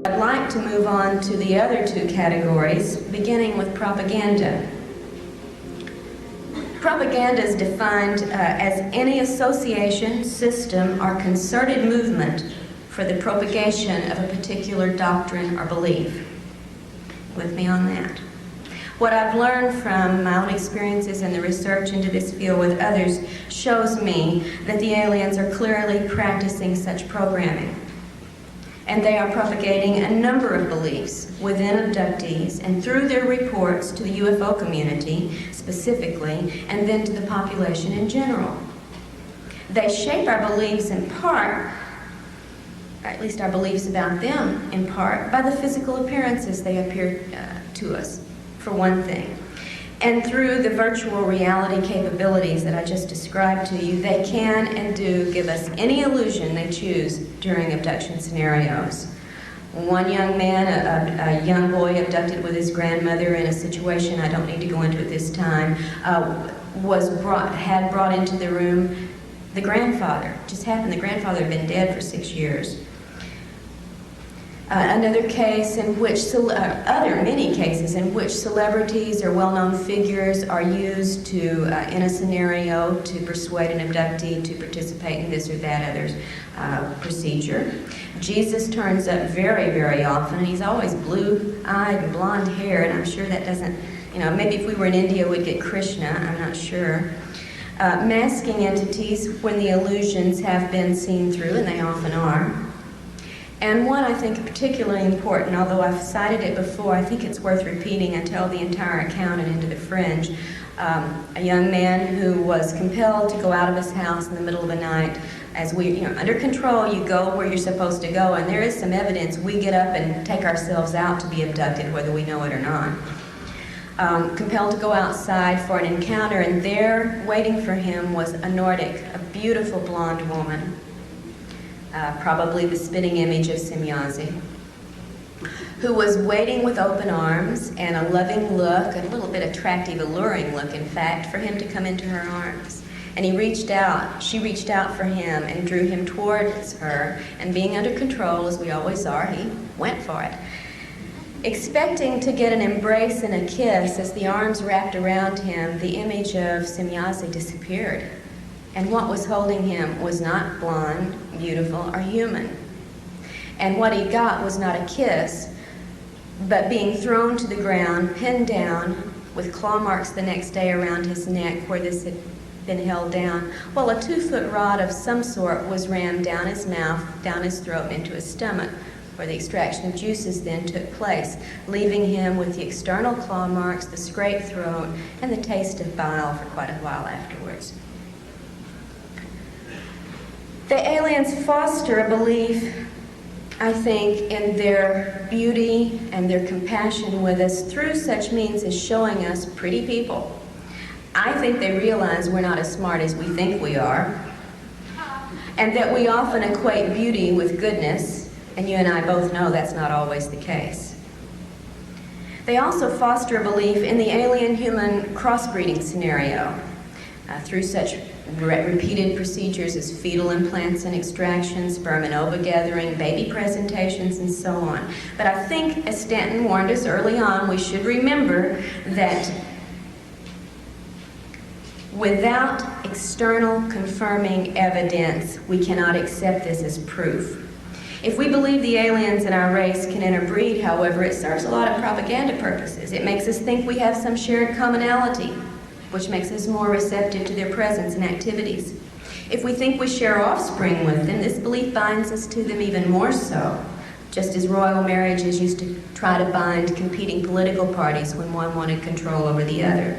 I'd like to move on to the other two categories, beginning with propaganda. Propaganda is defined as any association, system, or concerted movement for the propagation of a particular doctrine or belief. With me on that? What I've learned from my own experiences and the research into this field with others shows me that the aliens are clearly practicing such programming. And they are propagating a number of beliefs within abductees and through their reports to the UFO community specifically, and then to the population in general. They shape our beliefs in part, or at least our beliefs about them in part, by the physical appearances they appear to us, for one thing. And through the virtual reality capabilities that I just described to you, they can and do give us any illusion they choose during abduction scenarios. One young man, a young boy abducted with his grandmother in a situation I don't need to go into at this time, had brought into the room the grandfather. It just happened the grandfather had been dead for 6 years. Another case in which, many cases in which celebrities or well-known figures are used to, in a scenario, to persuade an abductee to participate in this or that other procedure. Jesus turns up very, very often, and he's always blue-eyed and blonde-haired. I'm sure that doesn't, maybe if we were in India we'd get Krishna, I'm not sure. Masking entities when the illusions have been seen through, and they often are. And one I think particularly important, although I've cited it before, I think it's worth repeating. I tell the entire account and Into the Fringe. A young man who was compelled to go out of his house in the middle of the night. As we, under control, you go where you're supposed to go, and there is some evidence we get up and take ourselves out to be abducted, whether we know it or not. Compelled to go outside for an encounter, and there, waiting for him, was a Nordic, a beautiful blonde woman. Probably the spitting image of Semyazi, who was waiting with open arms and a loving look, a little bit attractive, alluring look, in fact, for him to come into her arms. And she reached out for him and drew him towards her, and being under control, as we always are, he went for it. Expecting to get an embrace and a kiss, as the arms wrapped around him, the image of Semyazi disappeared. And what was holding him was not blonde, beautiful, or human. And what he got was not a kiss, but being thrown to the ground, pinned down, with claw marks the next day around his neck where this had been held down, while a 2-foot rod of some sort was rammed down his mouth, down his throat, and into his stomach, where the extraction of juices then took place, leaving him with the external claw marks, the scraped throat, and the taste of bile for quite a while afterwards. The aliens foster a belief, I think, in their beauty and their compassion with us through such means as showing us pretty people. I think they realize we're not as smart as we think we are, and that we often equate beauty with goodness, and you and I both know that's not always the case. They also foster a belief in the alien-human crossbreeding scenario through such repeated procedures as fetal implants and extraction, sperm and ova gathering, baby presentations, and so on. But I think, as Stanton warned us early on, we should remember that without external confirming evidence, we cannot accept this as proof. If we believe the aliens in our race can interbreed, however, it serves a lot of propaganda purposes. It makes us think we have some shared commonality, which makes us more receptive to their presence and activities. If we think we share offspring with them, this belief binds us to them even more so, just as royal marriages used to try to bind competing political parties when one wanted control over the other.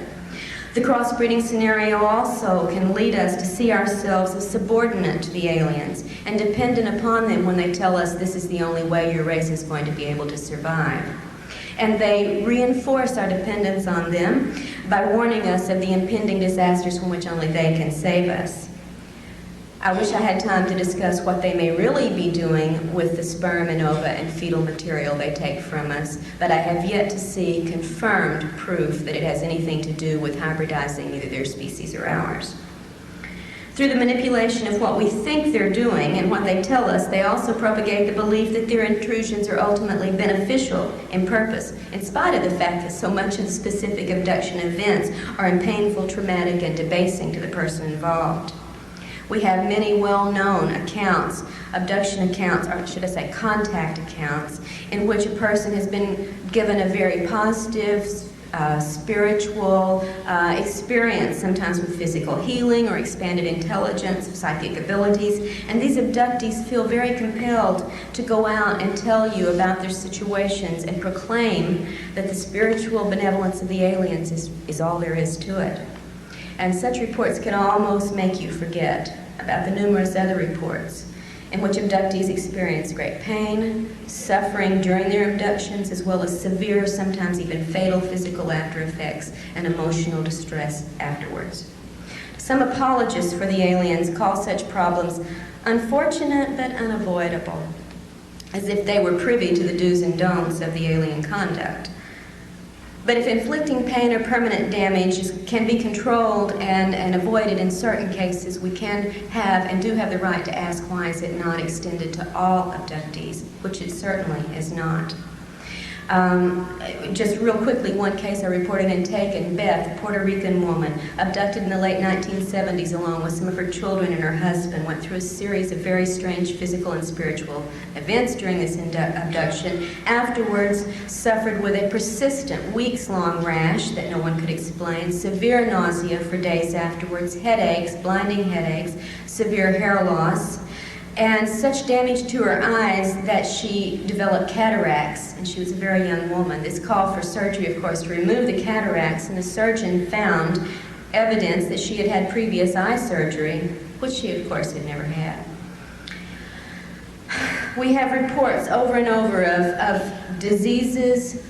The crossbreeding scenario also can lead us to see ourselves as subordinate to the aliens and dependent upon them when they tell us this is the only way your race is going to be able to survive. And they reinforce our dependence on them by warning us of the impending disasters from which only they can save us. I wish I had time to discuss what they may really be doing with the sperm and ova and fetal material they take from us, but I have yet to see confirmed proof that it has anything to do with hybridizing either their species or ours. Through the manipulation of what we think they're doing and what they tell us, they also propagate the belief that their intrusions are ultimately beneficial in purpose, in spite of the fact that so much of the specific abduction events are painful, traumatic, and debasing to the person involved. We have many well-known accounts, abduction accounts, or should I say contact accounts, in which a person has been given a very positive, spiritual experience, sometimes with physical healing or expanded intelligence, psychic abilities, and these abductees feel very compelled to go out and tell you about their situations and proclaim that the spiritual benevolence of the aliens is all there is to it. And such reports can almost make you forget about the numerous other reports in which abductees experience great pain, suffering during their abductions, as well as severe, sometimes even fatal physical after effects and emotional distress afterwards. Some apologists for the aliens call such problems unfortunate but unavoidable, as if they were privy to the do's and don'ts of the alien conduct. But if inflicting pain or permanent damage can be controlled and avoided in certain cases, we can have and do have the right to ask, why is it not extended to all abductees, which it certainly is not. Just real quickly, one case I reported in Taken, Beth, a Puerto Rican woman, abducted in the late 1970s along with some of her children and her husband, went through a series of very strange physical and spiritual events during this abduction. Afterwards, suffered with a persistent, weeks-long rash that no one could explain, severe nausea for days afterwards, headaches, blinding headaches, severe hair loss, and such damage to her eyes that she developed cataracts, and she was a very young woman. This called for surgery, of course, to remove the cataracts, and the surgeon found evidence that she had had previous eye surgery, which she, of course, had never had. We have reports over and over of diseases,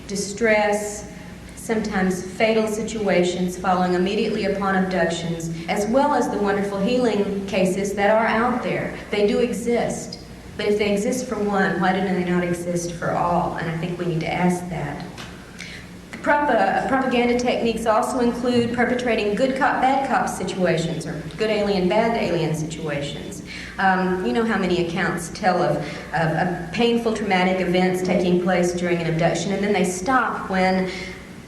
distress, sometimes fatal situations following immediately upon abductions, as well as the wonderful healing cases that are out there. They do exist, but if they exist for one, why do they not exist for all? And I think we need to ask that. Propaganda techniques also include perpetrating good cop, bad cop situations, or good alien, bad alien situations. You know how many accounts tell of painful, traumatic events taking place during an abduction, and then they stop when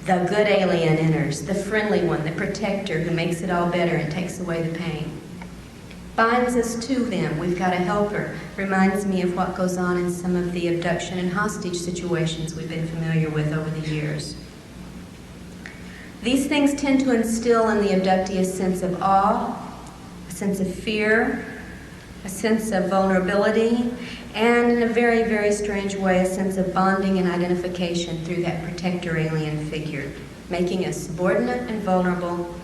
the good alien enters, the friendly one, the protector who makes it all better and takes away the pain. Binds us to them. We've got a helper. Reminds me of what goes on in some of the abduction and hostage situations we've been familiar with over the years. These things tend to instill in the abductee a sense of awe, a sense of fear, a sense of vulnerability, and in a very, very strange way, a sense of bonding and identification through that protector alien figure, making us subordinate and vulnerable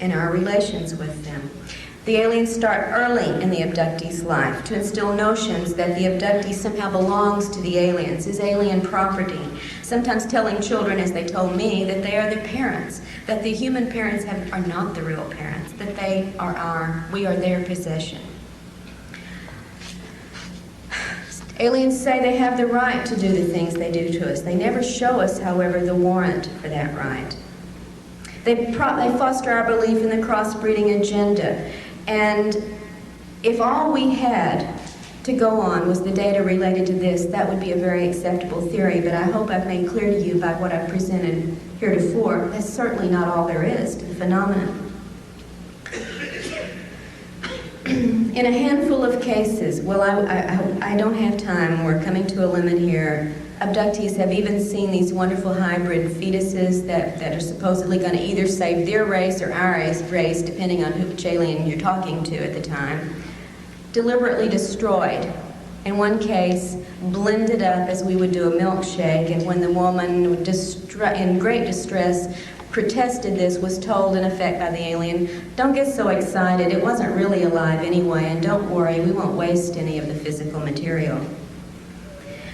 in our relations with them. The aliens start early in the abductee's life to instill notions that the abductee somehow belongs to the aliens, is alien property, sometimes telling children, as they told me, that they are their parents, that the human parents are not the real parents, that we are their possession. Aliens say they have the right to do the things they do to us. They never show us, however, the warrant for that right. They foster our belief in the crossbreeding agenda. And if all we had to go on was the data related to this, that would be a very acceptable theory. But I hope I've made clear to you by what I've presented heretofore, that's certainly not all there is to the phenomenon. In a handful of cases, well, I don't have time, we're coming to a limit here, abductees have even seen these wonderful hybrid fetuses that are supposedly going to either save their race or our race, depending on which alien you're talking to at the time, deliberately destroyed. In one case, blended up as we would do a milkshake, and when the woman, in great distress, protested this, was told in effect by the alien, don't get so excited, it wasn't really alive anyway, and don't worry, we won't waste any of the physical material.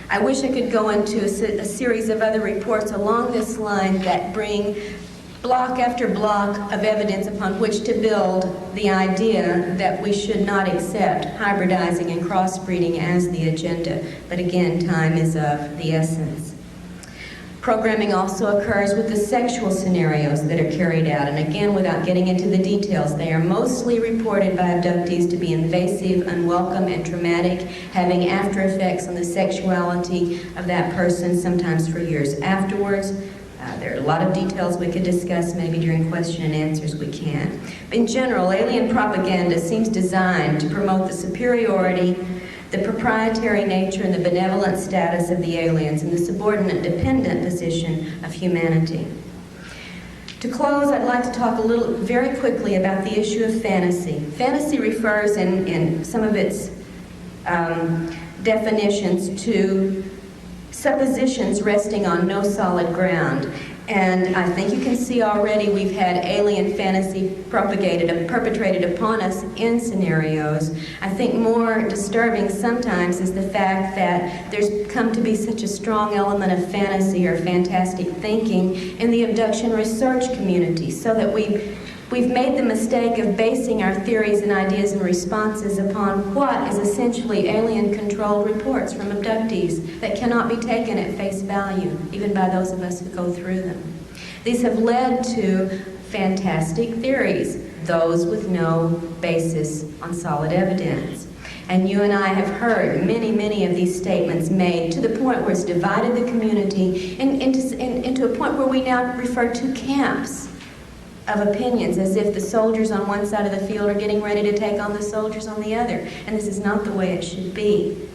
I wish I could go into a series of other reports along this line that bring block after block of evidence upon which to build the idea that we should not accept hybridizing and crossbreeding as the agenda, but again, time is of the essence. Programming also occurs with the sexual scenarios that are carried out, and again, without getting into the details, they are mostly reported by abductees to be invasive, unwelcome, and traumatic, having after effects on the sexuality of that person, sometimes for years afterwards. There are a lot of details we could discuss, maybe during question and answers we can. In general, alien propaganda seems designed to promote the superiority, the proprietary nature, and the benevolent status of the aliens, and the subordinate dependent position of humanity. To close, I'd like to talk very quickly about the issue of fantasy. Fantasy refers in some of its definitions to suppositions resting on no solid ground. And I think you can see already we've had alien fantasy perpetrated upon us in scenarios. I think more disturbing sometimes is the fact that there's come to be such a strong element of fantasy or fantastic thinking in the abduction research community, so that we've made the mistake of basing our theories and ideas and responses upon what is essentially alien-controlled reports from abductees that cannot be taken at face value, even by those of us who go through them. These have led to fantastic theories, those with no basis on solid evidence. And you and I have heard many of these statements made to the point where it's divided the community into a point where we now refer to camps of opinions, as if the soldiers on one side of the field are getting ready to take on the soldiers on the other. And this is not the way it should be.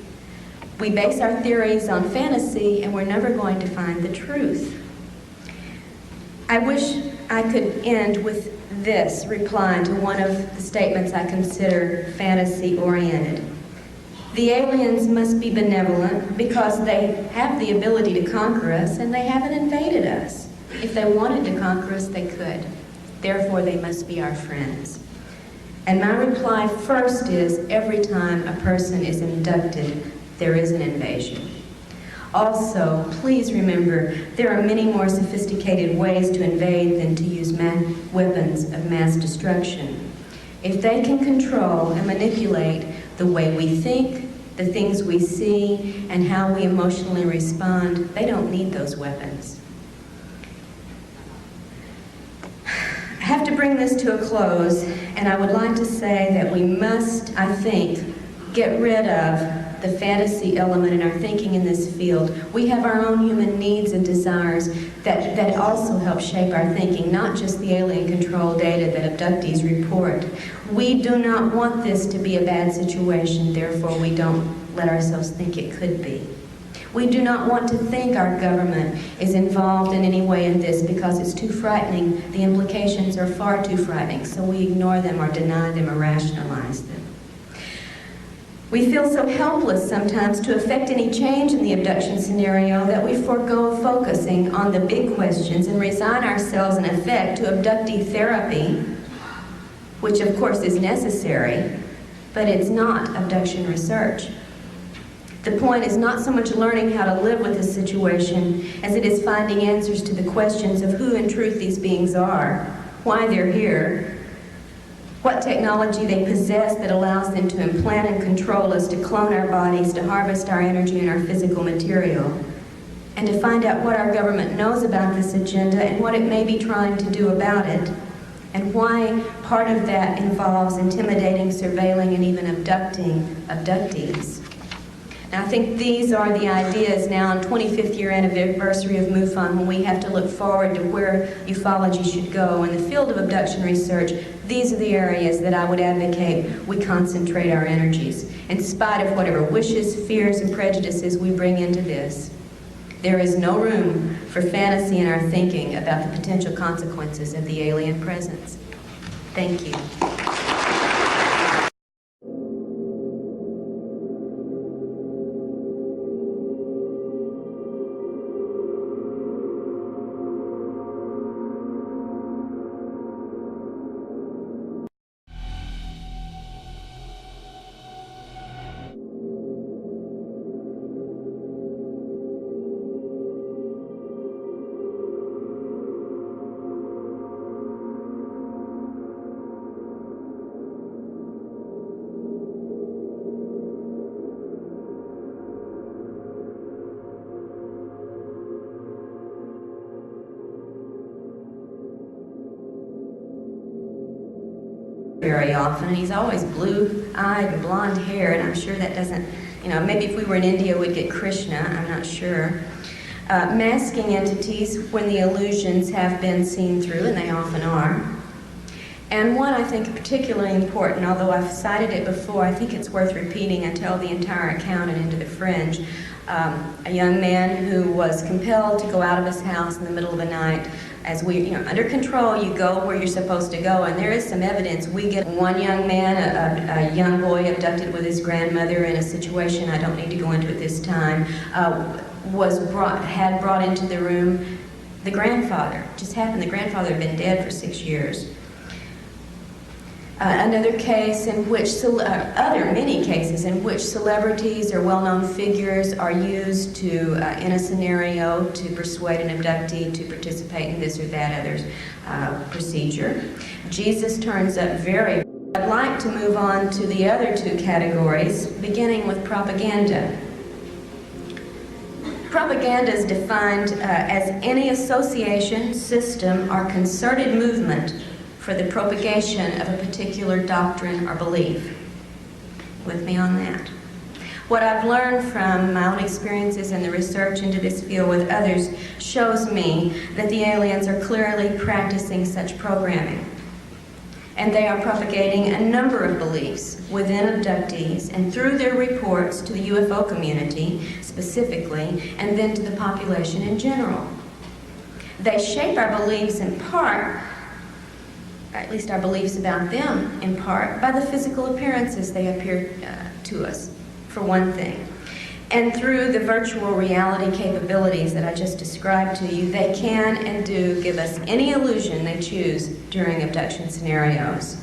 We base our theories on fantasy, and we're never going to find the truth. I wish I could end with this reply to one of the statements I consider fantasy-oriented. The aliens must be benevolent because they have the ability to conquer us, and they haven't invaded us. If they wanted to conquer us, they could. Therefore, they must be our friends. And my reply first is, every time a person is abducted, there is an invasion. Also, please remember, there are many more sophisticated ways to invade than to use weapons of mass destruction. If they can control and manipulate the way we think, the things we see, and how we emotionally respond, they don't need those weapons. I have to bring this to a close, and I would like to say that we must, I think, get rid of the fantasy element in our thinking in this field. We have our own human needs and desires that also help shape our thinking, not just the alien control data that abductees report. We do not want this to be a bad situation, therefore we don't let ourselves think it could be. We do not want to think our government is involved in any way in this because it's too frightening. The implications are far too frightening, so we ignore them or deny them or rationalize them. We feel so helpless sometimes to affect any change in the abduction scenario that we forego focusing on the big questions and resign ourselves in effect to abductee therapy, which of course is necessary, but it's not abduction research. The point is not so much learning how to live with the situation as it is finding answers to the questions of who in truth these beings are, why they're here, what technology they possess that allows them to implant and control us, to clone our bodies, to harvest our energy and our physical material, and to find out what our government knows about this agenda and what it may be trying to do about it, and why part of that involves intimidating, surveilling, and even abducting abductees. Now, I think these are the ideas now on 25th year anniversary of MUFON, when we have to look forward to where ufology should go. In the field of abduction research, these are the areas that I would advocate we concentrate our energies, in spite of whatever wishes, fears, and prejudices we bring into this. There is no room for fantasy in our thinking about the potential consequences of the alien presence. Thank you. very often, and he's always blue-eyed and blonde hair, and I'm sure that doesn't, maybe if we were in India we'd get Krishna, I'm not sure. Masking entities when the illusions have been seen through, and they often are. And one I think particularly important, although I've cited it before, I think it's worth repeating until the entire account and into the fringe. A young man who was compelled to go out of his house in the middle of the night. As we, under control, you go where you're supposed to go, and there is some evidence. We get one young man, a young boy abducted with his grandmother in a situation I don't need to go into at this time, had brought into the room the grandfather. It just happened, the grandfather had been dead for 6 years. Another case in which, many cases in which celebrities or well-known figures are used to, in a scenario, to persuade an abductee to participate in this or that other procedure. Jesus turns up very. I'd like to move on to the other two categories, beginning with propaganda. Propaganda is defined as any association, system, or concerted movement for the propagation of a particular doctrine or belief. With me on that. What I've learned from my own experiences and the research into this field with others shows me that the aliens are clearly practicing such programming. And they are propagating a number of beliefs within abductees and through their reports to the UFO community specifically, and then to the population in general. They shape our beliefs in part, or at least our beliefs about them in part, by the physical appearances they appear to us, for one thing. And through the virtual reality capabilities that I just described to you, they can and do give us any illusion they choose during abduction scenarios.